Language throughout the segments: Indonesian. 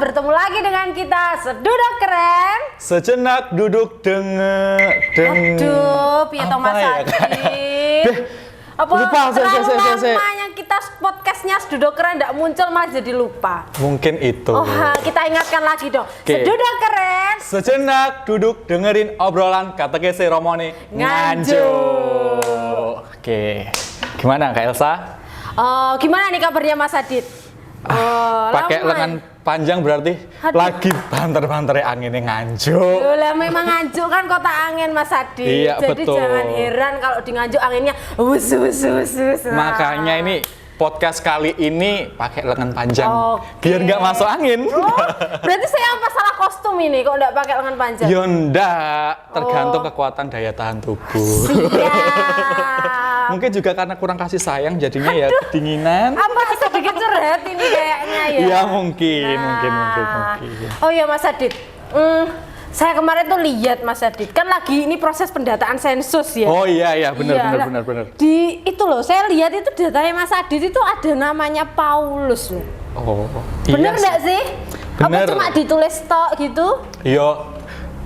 bertemu lagi dengan kita Seduduk Keren. Sejenak duduk Aduh, piye to Mas Adit? Apa lupa, terlalu lamanya kita podcastnya Seduduk Keren tidak muncul malah jadi lupa. Mungkin itu. Oh, kita ingatkan lagi dong. Oke. Seduduk Keren. Sejenak duduk dengerin obrolan katekese Romone Nganjuk. Oke, gimana Kak Elsa? Gimana nih kabarnya Mas Adit? Pakai lengan panjang berarti lagi banter-banter anginnya nganjuk. Lah memang Nganjuk kan kota angin Mas Adit. Iya, jadi betul. jangan heran kalau di Nganjuk anginnya wus. Makanya ini podcast kali ini pakai lengan panjang Oke. biar nggak masuk angin. Oh, berarti saya apa salah kostum ini kok nggak pakai lengan panjang? Yonda, tergantung kekuatan daya tahan tubuh. Siap. Mungkin juga karena kurang kasih sayang jadinya ya kedinginan. Apa sedikit curhat ini kayaknya ya? Ya mungkin. Oh iya Mas Adit, saya kemarin tuh lihat Mas Adit, kan lagi ini proses pendataan sensus ya. Oh iya benar. Di itu loh, saya lihat itu datanya Mas Adit itu ada namanya Paulus loh. Oh. Bener nggak sih? Apa Bener. cuma ditulis tok gitu? Iya.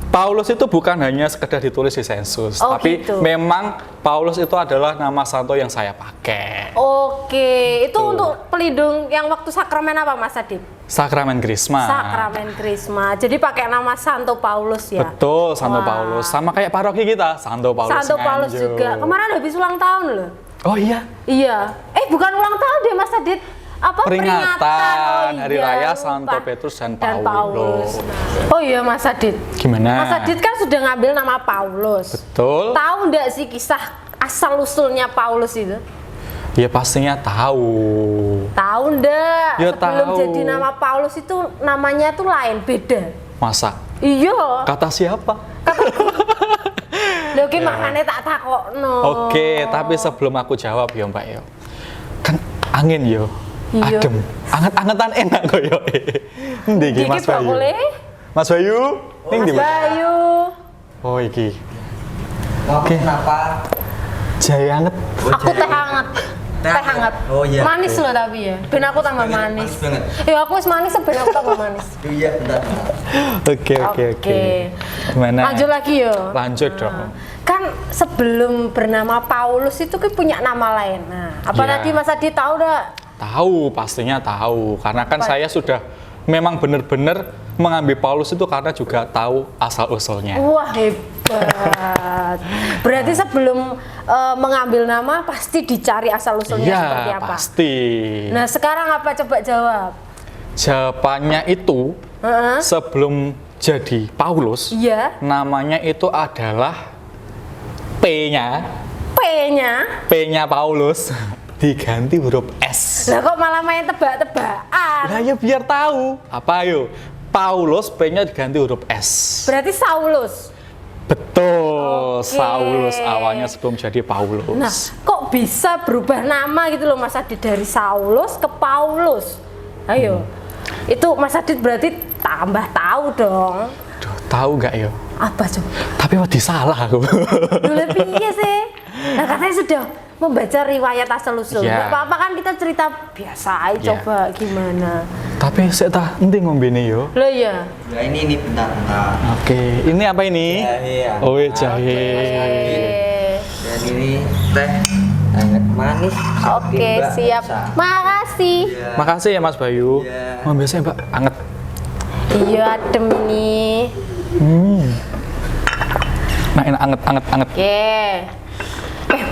Paulus itu bukan hanya sekedar ditulis di sensus, Oh, tapi gitu. memang Paulus itu adalah nama santo yang saya pakai. Oke, itu untuk pelindung yang waktu sakramen apa Mas Adit? Sakramen Krisma. Sakramen Krisma. Jadi pakai nama Santo Paulus ya. Betul, Santo Wah. Paulus. Sama kayak paroki kita, Santo Paulus. Santo Paulus Nganjuk. juga. Kemarin habis ulang tahun loh. Oh iya. Iya. Bukan ulang tahun deh Mas Adit. Apa Peringatan Hari Raya lupa. Santo Petrus dan Paulus. Paulus. Oh iya Mas Adit. Gimana? Mas Adit kan sudah ngambil nama Paulus. Betul. Tahu nggak sih kisah asal usulnya Paulus itu? Ya pastinya tahu. Tahu nggak? Ya, Sebelum tahu. jadi nama Paulus itu namanya tuh lain, beda. Masa? Iya. Kata siapa? Lho ki makane tak takokno. Oke, tapi sebelum aku jawab ya Mbak yo. Kan angin yo. Iya. Adem. Anget-angetan enak kok yo. Endi iki Iki Mas Pak Bayu? boleh? Mas Bayu? Ning Mas ndi, Mas? Bayu. Oh iki. Oke. Kenapa? Jahe anget. Aku teh hangat. Teh hangat. Oh, iya. Manis loh tapi ya. Ben aku tambah manis. Manis banget. Ya aku wis manis ben aku tambah manis. Iya, bentar. Oke. Gimana? Lanjut lagi yo. Lanjut dong. Kan sebelum bernama Paulus itu kan punya nama lain. Nah, apa Iya. tadi Mas Adi tahu dah? Tahu, pastinya tahu. Karena kan Apa? saya sudah memang benar-benar mengambil Paulus itu karena juga tahu asal-usulnya. Wah, hebat. Berarti sebelum mengambil nama pasti dicari asal usulnya seperti Iya, apa? pasti. Nah, sekarang apa coba jawab? Jawabannya itu Heeh. sebelum jadi Paulus, Iya. namanya itu adalah P-nya. P-nya Paulus diganti huruf S. Lah kok malah main tebak-tebakan? Nah ya biar tahu. Apa ayo? Paulus P-nya diganti huruf S. Berarti Saulus. Betul, Oke. Saulus awalnya sebelum jadi Paulus. Nah, kok bisa berubah nama gitu loh Mas Adit dari Saulus ke Paulus? Ayo. Itu Mas Adit berarti tambah tahu dong. Duh, tahu nggak yo? Apa coba? Tapi waktu salah aku. Dulu piye sih? Nah, katanya sudah membaca riwayat asal usul. Iya. Nggak apa-apa kan kita cerita biasa aja. Iya. Coba gimana? Tapi saya tak nanti ngombene yo. Loh ya. Ya ini bentar. Oke, ini apa ini? Jahe ya. Oh, jahe. Dan ini teh hangat manis. Oke, Mbak. siap. Bisa. Makasih. Iya. Makasih ya Mas Bayu. Iya. Oh, biasanya Mbak anget. Iya, adem nih. Nah, enak anget. Oke.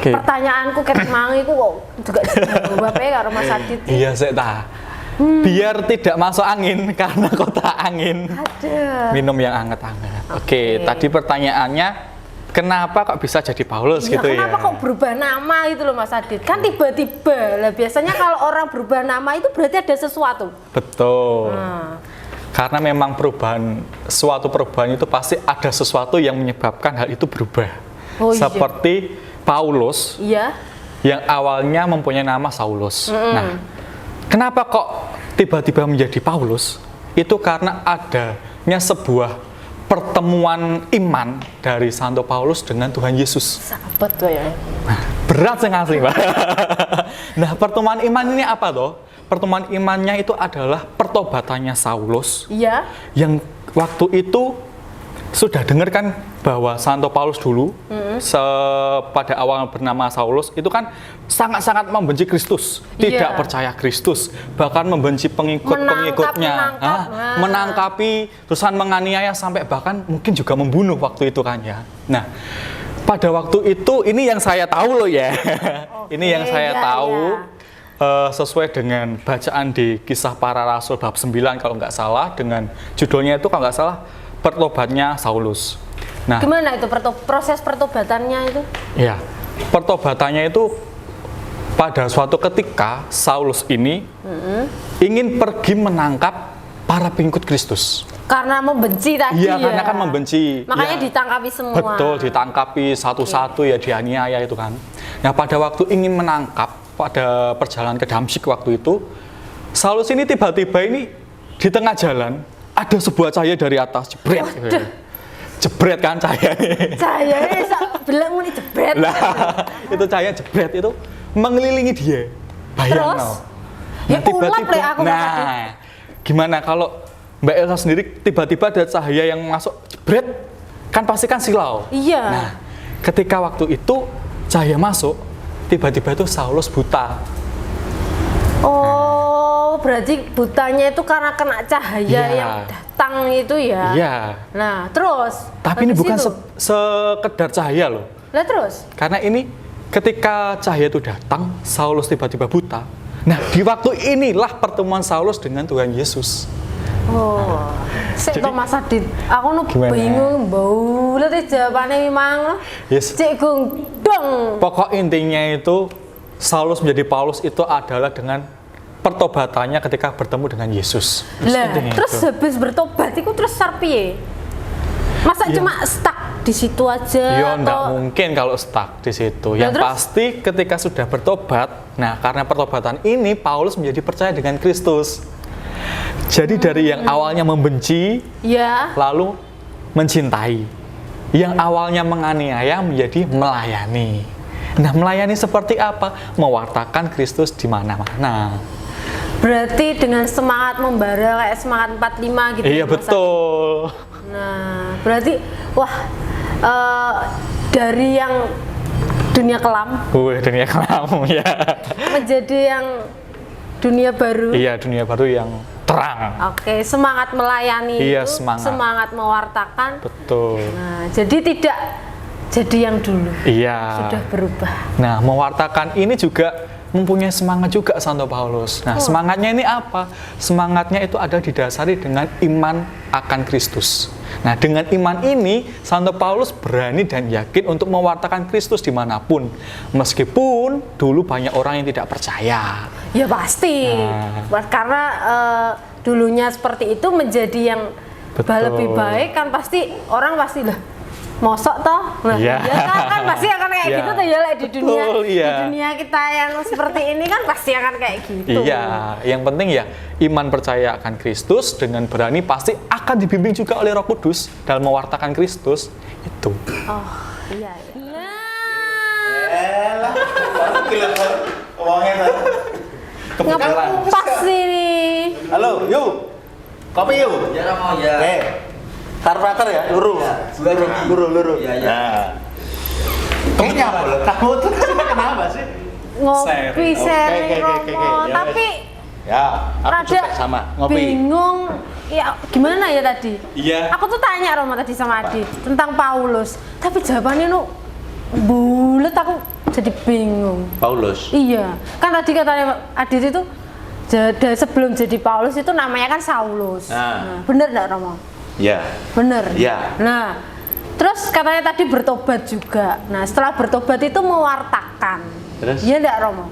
Oke. Pertanyaanku ket mang iku kok juga dijawab ya karo Mas Adit. Iya, saya tahu. Biar tidak masuk angin karena kota angin. Ada. Minum yang anget-anget. Oke, tadi pertanyaannya kenapa kok bisa jadi Paulus Iya, gitu ya? kenapa kok berubah nama gitu loh Mas Adit? Kan tiba-tiba lah biasanya kalau orang berubah nama itu berarti ada sesuatu. Betul. Nah, Karena memang suatu perubahan itu pasti ada sesuatu yang menyebabkan hal itu berubah. Oh, iya. Seperti Paulus iya. yang awalnya mempunyai nama Saulus. Nah, kenapa kok tiba-tiba menjadi Paulus? Itu karena adanya sebuah pertemuan iman dari Santo Paulus dengan Tuhan Yesus. Sahabat tuh ya. Berat sih asli, Pak. Nah, pertemuan iman ini apa toh? pertemuan imannya itu adalah pertobatannya Saulus Iya. yang waktu itu sudah dengar kan bahwa Santo Paulus dulu pada awal bernama Saulus itu kan sangat-sangat membenci Kristus, tidak Iya. percaya Kristus, bahkan membenci pengikut-pengikutnya, menangkapi, terusan menganiaya sampai bahkan mungkin juga membunuh waktu itu kan ya. Nah, pada waktu itu ini yang saya tahu loh ya. Ini yang saya iya, tahu. iya. Sesuai dengan bacaan di Kisah Para Rasul bab 9 kalau nggak salah, dengan judulnya itu kalau nggak salah pertobatnya Saulus. Nah, Gimana itu proses pertobatannya itu? ya, pertobatannya itu pada suatu ketika Saulus ini ingin pergi menangkap para pengikut Kristus. Karena membenci tadi Iya, ya. karena kan membenci. Makanya Ya, ditangkapi semua. betul, ditangkapi satu-satu ya, dianiaya itu kan. Nah, pada waktu ingin menangkap pada perjalanan ke Damsyik waktu itu, Saulus ini tiba-tiba ini di tengah jalan ada sebuah cahaya dari atas, jebret. Jebret kan cahaya ini. Cahayanya bilang ini jebret. Lah, itu cahaya jebret itu mengelilingi dia. Bayang Terus? no. Ya ulap le aku nah, tadi. gimana kalau Mbak Elsa sendiri tiba-tiba ada cahaya yang masuk jebret, kan pasti kan silau. Iya. Nah, ketika waktu itu cahaya masuk, tiba-tiba itu Saulus buta. Oh, berarti butanya itu karena kena cahaya Iya. yang datang itu ya. Iya. Nah, terus. Tapi ini habis bukan itu? sekedar cahaya loh. Lah terus? Karena ini ketika cahaya itu datang, Saulus tiba-tiba buta. Nah, di waktu inilah pertemuan Saulus dengan Tuhan Yesus. Oh. Sik Jadi- to Mas Adit, aku nu Gimana? bingung bau lete jawabane memang. Yes. Cek gundong. Pokok intinya itu Saulus menjadi Paulus itu adalah dengan pertobatannya ketika bertemu dengan Yesus. Lah, Intinya terus itu. habis bertobat itu terus sarpiye? Masa Ya. cuma stuck di situ aja Ya, enggak atau mungkin kalau stuck di situ. Lah, Yang terus? pasti ketika sudah bertobat, nah karena pertobatan ini Paulus menjadi percaya dengan Kristus. Jadi dari yang awalnya membenci, ya? lalu mencintai. Yang awalnya menganiaya menjadi melayani. Nah, melayani seperti apa? Mewartakan Kristus di mana-mana. Berarti dengan semangat membara kayak semangat 45 gitu. Iya, Mas Adit? betul. Nah, berarti wah dari yang dunia kelam Dunia kelam ya. menjadi yang dunia baru. Iya, dunia baru yang terang. Oke, semangat melayani Iya, itu, semangat. mewartakan. Betul. Nah, jadi tidak jadi yang dulu. Iya. Sudah berubah. Nah, mewartakan ini juga mempunyai semangat juga Santo Paulus. Nah, semangatnya ini apa? Semangatnya itu ada didasari dengan iman akan Kristus. Nah, dengan iman ini, Santo Paulus berani dan yakin untuk mewartakan Kristus dimanapun. Meskipun dulu banyak orang yang tidak percaya. Ya pasti. Nah. Karena dulunya seperti itu menjadi yang Betul. lebih baik kan pasti orang pasti lah. Mosok toh? Nah, Iya. ya kan pasti akan kayak Iya. gitu tuh ya like di dunia. Betul, iya. Di dunia kita yang seperti ini kan pasti akan kayak gitu. Iya, yang penting ya iman percaya akan Kristus dengan berani pasti akan dibimbing juga oleh Roh Kudus dalam mewartakan Kristus itu. Oh, iya. Nah. Elah, uangnya kan. Kebetulan. Ngepas ini. Halo, yuk. Kopi yuk. Ya mau ya. Oke. Karpater ya, luru. Luru. Iya, iya. Nah. Kayaknya apa lo? Kamu tuh kenapa sih? Ngopi Sharing. sharing Oke, Romo. ya wes. Tapi Ya, aku rada juga sama ngopi. bingung. Ya gimana ya tadi? Iya. Aku tuh tanya Romo tadi sama Adit tentang Paulus. Tapi jawabannya nu bulet, aku jadi bingung. Paulus. Iya, kan tadi katanya Adit itu sebelum jadi Paulus itu namanya kan Saulus. Nah. Bener nggak Romo? Ya. Bener. Iya. Nah, terus katanya tadi bertobat juga. Nah, setelah bertobat itu mewartakan. Terus? Iya enggak Romo?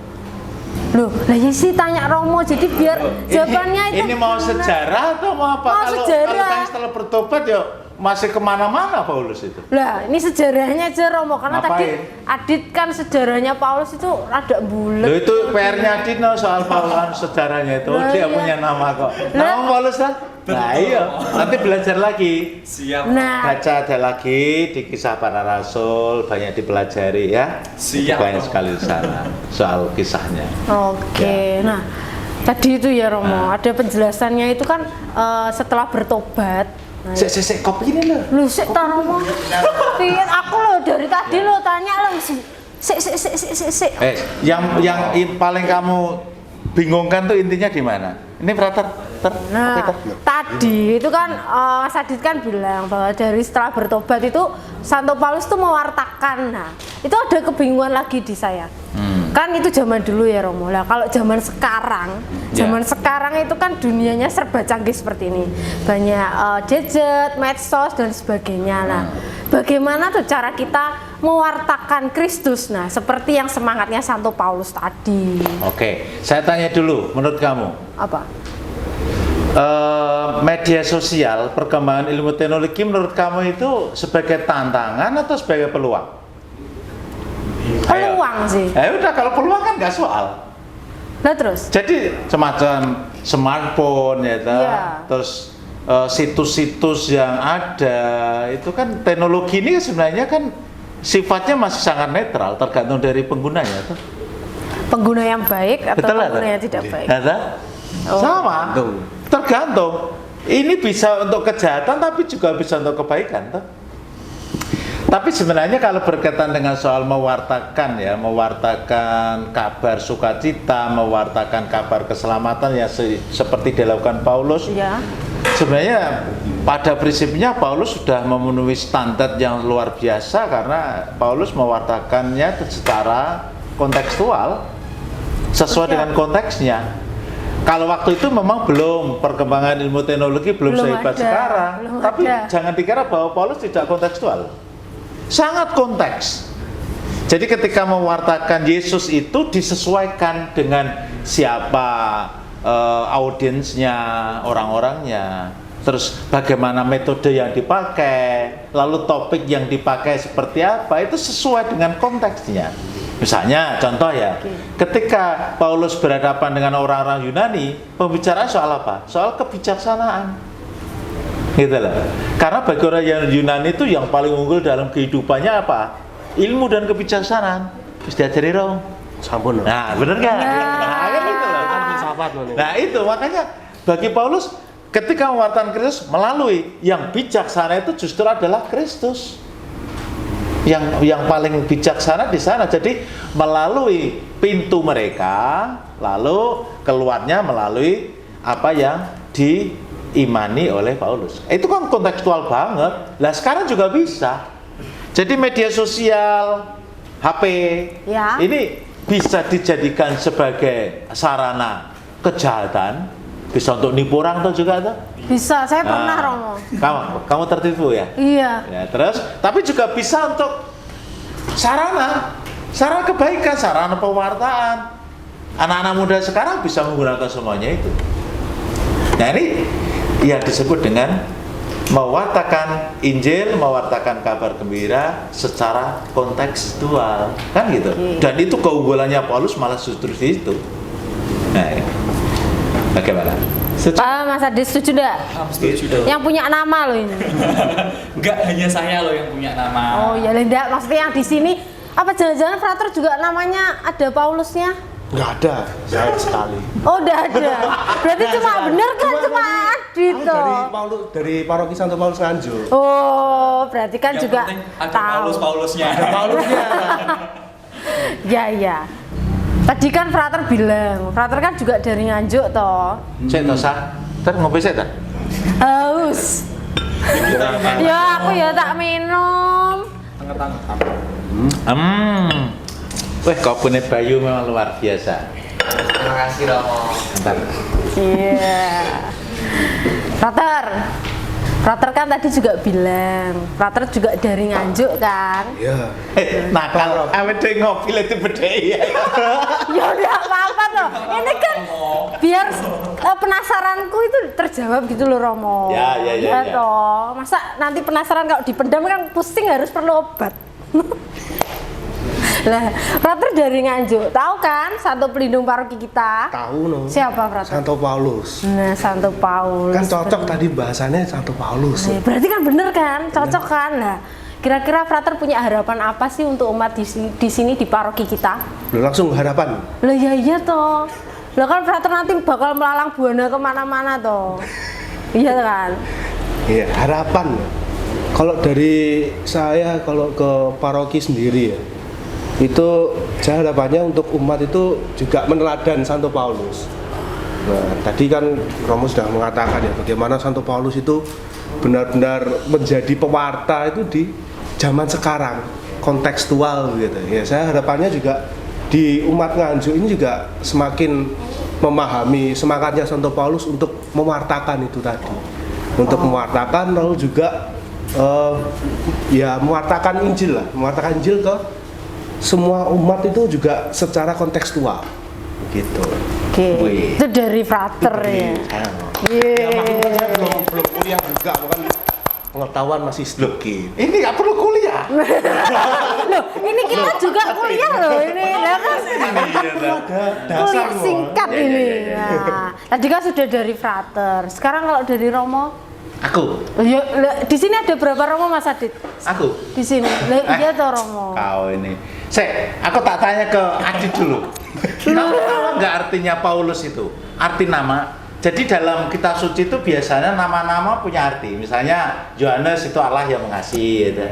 Loh, lah ya sih tanya Romo, jadi biar jawabannya itu Ini mau gimana? sejarah atau mau apa? Mau sejarah. Kalau kan setelah bertobat ya masih kemana-mana Paulus itu. Lah, ini sejarahnya aja Romo, karena tadi Ngapain? Adit kan sejarahnya Paulus itu rada bulet. Loh itu PR-nya Dino soal Paulus sejarahnya itu. Lah, Dia iya. punya nama kok. Lah. Nama Paulus lah. Nah iya, nanti belajar lagi. Siap. Nah, Baca ada lagi di Kisah Para Rasul, banyak dipelajari ya. Siap. Banyak sekali di sana soal kisahnya. oke. Nah, Tadi itu ya Romo, ada penjelasannya itu kan setelah bertobat. Nah, Sik kopi ini lho. lu sik ta Romo. Piye aku lo dari tadi lo tanya lo sik. Yang paling kamu bingungkan tuh intinya di mana? Ini Frater. Nah, tadi itu kan Mas Adit kan bilang bahwa dari setelah bertobat itu Santo Paulus tuh mewartakan. Nah, itu ada kebingungan lagi di saya. Kan itu zaman dulu ya Romo. Lah kalau zaman sekarang itu kan dunianya serba canggih seperti ini. Banyak gadget, medsos dan sebagainya. Nah, bagaimana tuh cara kita mewartakan Kristus? Nah, seperti yang semangatnya Santo Paulus tadi. Oke, saya tanya dulu, menurut kamu Apa? media sosial, perkembangan ilmu teknologi menurut kamu itu sebagai tantangan atau sebagai peluang? Peluang sih. Udah, kalau peluang kan nggak soal. Nah terus? Jadi semacam smartphone ya, Iya. terus situs-situs yang ada itu kan teknologi ini sebenarnya kan sifatnya masih sangat netral, tergantung dari penggunanya tuh. Pengguna yang baik atau Betul lah, pengguna tuh? yang tidak baik? Ada? Sama, tergantung. Ini bisa untuk kejahatan tapi juga bisa untuk kebaikan tuh. Tapi sebenarnya kalau berkaitan dengan soal mewartakan ya, mewartakan kabar sukacita, mewartakan kabar keselamatan ya seperti dilakukan Paulus. Ya. Sebenarnya pada prinsipnya Paulus sudah memenuhi standar yang luar biasa karena Paulus mewartakannya secara kontekstual sesuai dengan konteksnya. Kalau waktu itu memang belum, perkembangan ilmu teknologi belum sehebat sekarang. Tapi jangan dikira bahwa Paulus tidak kontekstual. Sangat konteks. Jadi ketika mewartakan Yesus itu disesuaikan dengan siapa audiensnya, orang-orangnya, terus bagaimana metode yang dipakai, lalu topik yang dipakai seperti apa, itu sesuai dengan konteksnya. Misalnya contoh ya, ketika Paulus berhadapan dengan orang-orang Yunani, pembicaraan soal apa? Soal kebijaksanaan, gitu loh. Karena bagi orang yang Yunani itu yang paling unggul dalam kehidupannya apa? Ilmu dan kebijaksanaan. Terus diajari dong. Sampun. Nah, bener nggak? Nah, kan gitu loh. Nah, itu makanya bagi Paulus ketika mewartakan Kristus melalui yang bijaksana itu justru adalah Kristus. Yang paling bijaksana di sana. Jadi melalui pintu mereka, lalu keluarnya melalui apa yang diimani oleh Paulus. Itu kan kontekstual banget. Lah sekarang juga bisa. Jadi media sosial, HP, Ya. ini bisa dijadikan sebagai sarana kejahatan, bisa untuk nipu orang tuh juga tuh. Bisa, saya pernah Romo. Kamu tertipu ya? Iya. Ya, terus tapi juga bisa untuk sarana kebaikan, sarana pewartaan. Anak-anak muda sekarang bisa menggunakan semuanya itu. Nah, ini yang disebut dengan mewartakan Injil, mewartakan kabar gembira secara kontekstual, kan gitu. Dan itu keunggulannya Paulus malah justru di situ. Nah, ini. Bagaimana? Mas Adit setuju enggak? Setuju dong. Yang punya nama loh ini. Enggak hanya saya loh yang punya nama. Oh ya enggak, maksudnya yang di sini apa jangan-jangan Frater juga namanya ada Paulusnya? Nggak ada, saya sekali. Oh, udah ada. Berarti cuma bener kan cuma Adit Aku toh. dari paroki Santo Paulus Nganjuk. Oh, berarti kan Yang juga penting ada tahu. Paulusnya. Paulusnya. Ya. Tadi kan Frater bilang, Frater kan juga dari Nganjuk toh. Cek toh sah, ngopi saya tak? Haus. Ya aku ya tak minum. Wah, kopunnya Bayu memang luar biasa. Terima kasih Romo. Bentar. Iya. Frater kan tadi juga bilang, Frater juga dari Nganjuk kan? Iya. Nakal, awet dhewe ngopi itu beda ya. Ya udah apa-apa toh. Ini kan biar penasaranku itu terjawab gitu loh Romo. Ya. Toh. Masa nanti penasaran kalau dipendam kan pusing harus perlu obat. Lah, Frater dari Nganjuk, tahu kan Santo Pelindung paroki kita? Tahu no. Siapa Frater? Santo Paulus. Nah, Santo Paulus. Kan cocok tadi bahasannya Santo Paulus. Nah, berarti kan bener kan? Cocok kan? Lah, kira-kira Frater punya harapan apa sih untuk umat di sini di paroki kita? Langsung harapan. Lah ya iya toh. Lah kan frater nanti bakal melalang buana kemana-mana toh. Iya kan? Iya, harapan ya. Kalau dari saya, kalau ke paroki sendiri ya, itu saya harapannya untuk umat itu juga meneladan Santo Paulus. Nah, tadi kan Romo sudah mengatakan ya bagaimana Santo Paulus itu benar-benar menjadi pewarta itu di zaman sekarang, kontekstual gitu. Ya, saya harapannya juga di umat Nganjuk ini juga semakin memahami semangatnya Santo Paulus untuk mewartakan itu tadi. Untuk mewartakan lalu juga ya mewartakan Injil lah, mewartakan Injil ke semua umat itu juga secara kontekstual gitu. Oke. Itu dari frater ya. Ya makanya saya belum kuliah juga, bukan pengetahuan masih sedikit. Ini nggak perlu kuliah. Loh, ini kita juga kuliah loh ini. Lah kan kuliah singkat ini. Nah, tadi kan sudah dari frater. Sekarang kalau dari Romo? Aku. Ya, di sini ada berapa Romo Mas Adit? Aku. Di sini. Lah iya toh Romo. Kau ini. Aku tak tanya ke Adit dulu. Kamu tahu nggak artinya Paulus itu? Arti nama. Jadi dalam kitab suci itu biasanya nama-nama punya arti. Misalnya Yohanes itu Allah yang mengasihi. Gitu.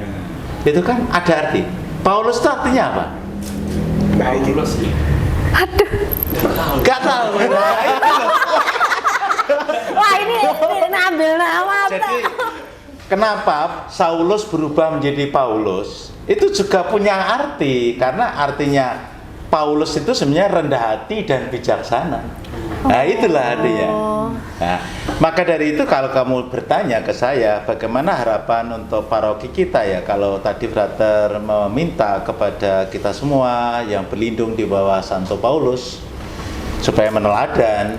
Itu kan ada arti. Paulus itu artinya apa? Paulus. Aduh. Gak tahu. Wah ini ambil nama. Jadi kenapa Saulus berubah menjadi Paulus? Itu juga punya arti karena artinya Paulus itu sebenarnya rendah hati dan bijaksana. Nah itulah artinya. Nah, maka dari itu kalau kamu bertanya ke saya bagaimana harapan untuk paroki kita ya, kalau tadi frater meminta kepada kita semua yang berlindung di bawah Santo Paulus supaya meneladan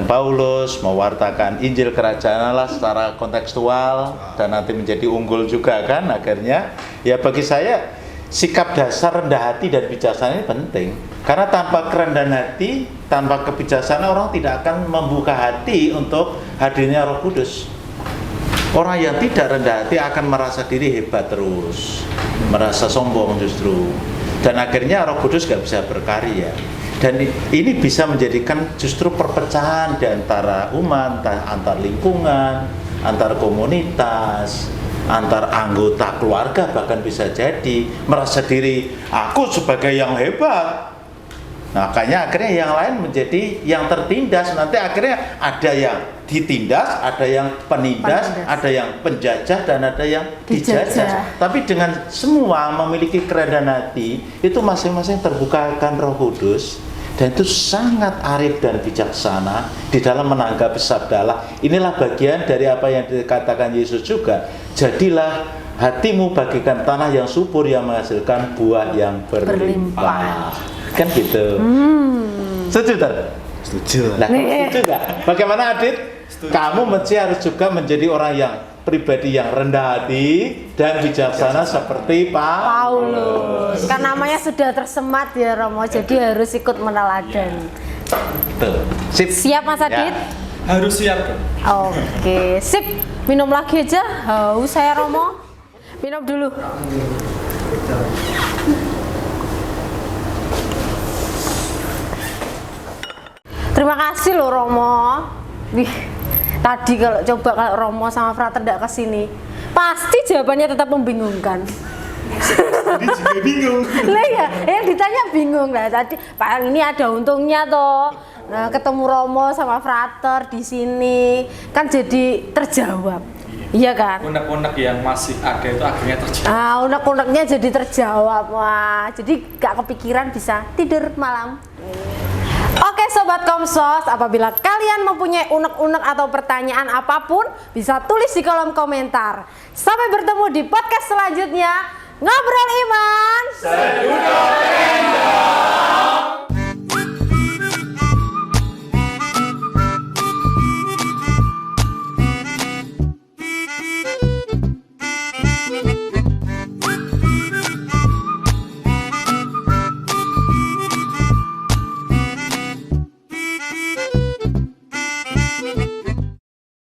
Paulus, mewartakan Injil Kerajaan Allah secara kontekstual dan nanti menjadi unggul juga kan akhirnya. Ya bagi saya sikap dasar rendah hati dan bijaksana ini penting karena tanpa kerendahan hati, tanpa kebijaksanaan orang tidak akan membuka hati untuk hadirnya Roh Kudus. Orang yang tidak rendah hati akan merasa diri hebat terus, merasa sombong justru, dan akhirnya Roh Kudus gak bisa berkarya. Dan ini bisa menjadikan justru perpecahan di antara umat, antar lingkungan, antar komunitas, antar anggota keluarga, bahkan bisa jadi merasa diri aku sebagai yang hebat. Nah, makanya akhirnya yang lain menjadi yang tertindas. Nanti akhirnya ada yang ditindas, ada yang penindas, ada yang penjajah, dan ada yang dijajah. Tapi dengan semua memiliki kerendahan hati, itu masing-masing terbukakan Roh Kudus. Dan itu sangat arif dan bijaksana di dalam menanggapi sabda Allah. Inilah bagian dari apa yang dikatakan Yesus juga. Jadilah hatimu bagikan tanah yang subur yang menghasilkan buah yang berlimpah. Kan gitu. Setuju tak? Setuju. Nah, setuju gak? Bagaimana Adit? Setuju. Kamu mesti harus juga menjadi orang yang pribadi yang rendah hati dan bijaksana seperti Paulus. Kan namanya sudah tersemat ya Romo, jadi harus ikut meneladan. Sip. Siap Mas Adit? Ya. Harus siap. Oke, sip. Minum lagi aja. Haus saya Romo. Minum dulu. Terima kasih loh Romo. Wih, tadi kalau Romo sama frater tidak kesini, pasti jawabannya tetap membingungkan. Jadi juga bingung. Lah ya, yang ditanya bingung lah. Tadi Pak ini ada untungnya toh. Nah, ketemu Romo sama frater di sini kan jadi terjawab. Iya kan? Unek-unek yang masih ada itu akhirnya terjawab. Unek-uneknya jadi terjawab. Wah, jadi gak kepikiran bisa tidur malam. Oke Sobat Komsos, apabila kalian mempunyai unek-unek atau pertanyaan apapun, bisa tulis di kolom komentar. Sampai bertemu di podcast selanjutnya. Ngobrol Iman. Sedudo Rendo.